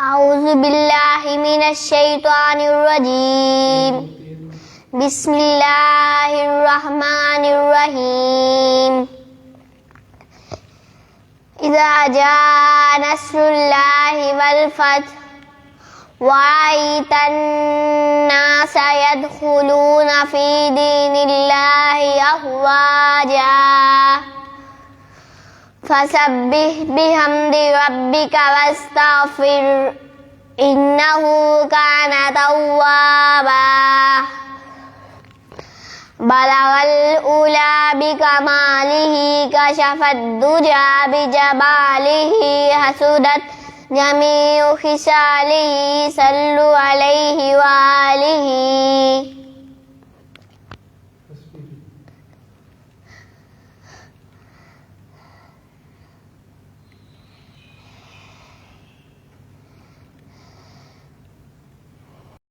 أعوذ بالله من الشيطان الرجيم بسم الله الرحمن الرحيم إذا جاء نصر الله والفتح ورأيت الناس يدخلون في دين الله أفواجا فسبح بحمد ربك واستغفر إنه كان توابا بلغ الأولى بكماله كشف الدجى بجماله حسدت جميع خصاله صلوا عليه وآله